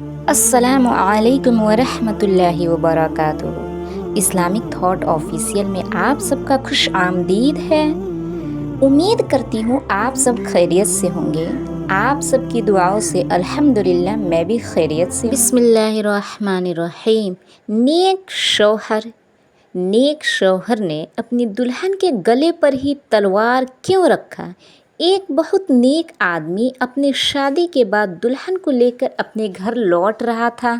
السلام علیکم ورحمۃ اللہ وبرکاتہ۔ اسلامک تھاٹ آفیشیل میں آپ سب کا خوش آمدید ہے۔ امید کرتی ہوں آپ سب خیریت سے ہوں گے۔ آپ سب کی دعاؤں سے الحمدللہ میں بھی خیریت سے ہوں۔ بسم اللہ الرحمن الرحیم۔ نیک شوہر نے اپنی دلہن کے گلے پر ہی تلوار کیوں رکھا؟ ایک بہت نیک آدمی اپنی شادی کے بعد دلہن کو لے کر اپنے گھر لوٹ رہا تھا۔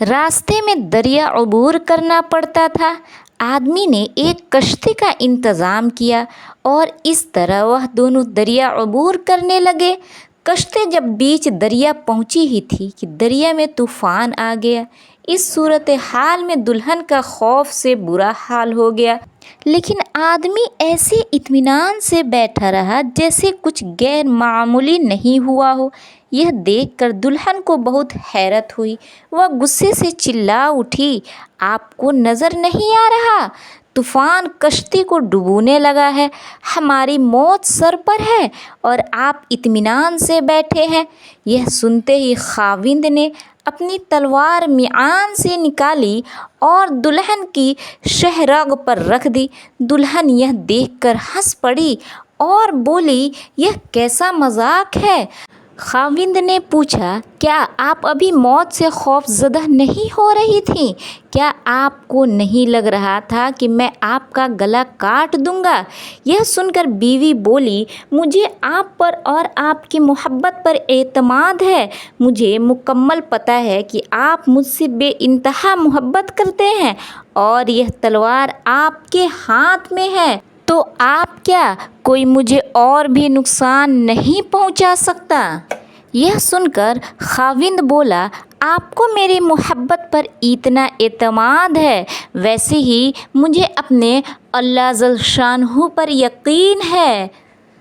راستے میں دریا عبور کرنا پڑتا تھا۔ آدمی نے ایک کشتی کا انتظام کیا اور اس طرح وہ دونوں دریا عبور کرنے لگے۔ کشتی جب بیچ دریا پہنچی ہی تھی کہ دریا میں طوفان آ گیا۔ اس صورتحال میں دلہن کا خوف سے برا حال ہو گیا، لیکن آدمی ایسے اطمینان سے بیٹھا رہا جیسے کچھ غیر معمولی نہیں ہوا ہو۔ یہ دیکھ کر دلہن کو بہت حیرت ہوئی۔ وہ غصے سے چلا اٹھی، آپ کو نظر نہیں آ رہا؟ طوفان کشتی کو ڈبونے لگا ہے، ہماری موت سر پر ہے اور آپ اطمینان سے بیٹھے ہیں۔ یہ سنتے ہی خاوند نے اپنی تلوار میان سے نکالی اور دلہن کی شہرگ پر رکھ دی۔ دلہن یہ دیکھ کر ہنس پڑی اور بولی، یہ کیسا مذاق ہے؟ خاوند نے پوچھا، کیا آپ ابھی موت سے خوف زدہ نہیں ہو رہی تھیں؟ کیا آپ کو نہیں لگ رہا تھا کہ میں آپ کا گلا کاٹ دوں گا؟ یہ سن کر بیوی بولی، مجھے آپ پر اور آپ کی محبت پر اعتماد ہے۔ مجھے مکمل پتہ ہے کہ آپ مجھ سے بے انتہا محبت کرتے ہیں اور یہ تلوار آپ کے ہاتھ میں ہے تو آپ کیا کوئی مجھے اور بھی نقصان نہیں پہنچا سکتا؟ یہ سن کر خاوند بولا، آپ کو میری محبت پر اتنا اعتماد ہے، ویسے ہی مجھے اپنے اللہ جل شانہ پر یقین ہے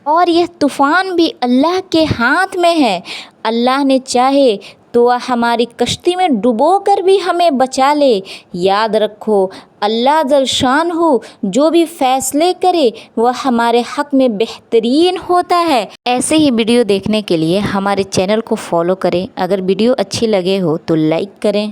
اور یہ طوفان بھی اللہ کے ہاتھ میں ہے۔ اللہ نے چاہے تو وہ ہماری کشتی میں ڈبو کر بھی ہمیں بچا لے۔ یاد رکھو، اللہ جل شانہ جو بھی فیصلے کرے وہ ہمارے حق میں بہترین ہوتا ہے۔ ایسے ہی ویڈیو دیکھنے کے لیے ہمارے چینل کو فالو کریں۔ اگر ویڈیو اچھی لگے ہو تو لائک کریں۔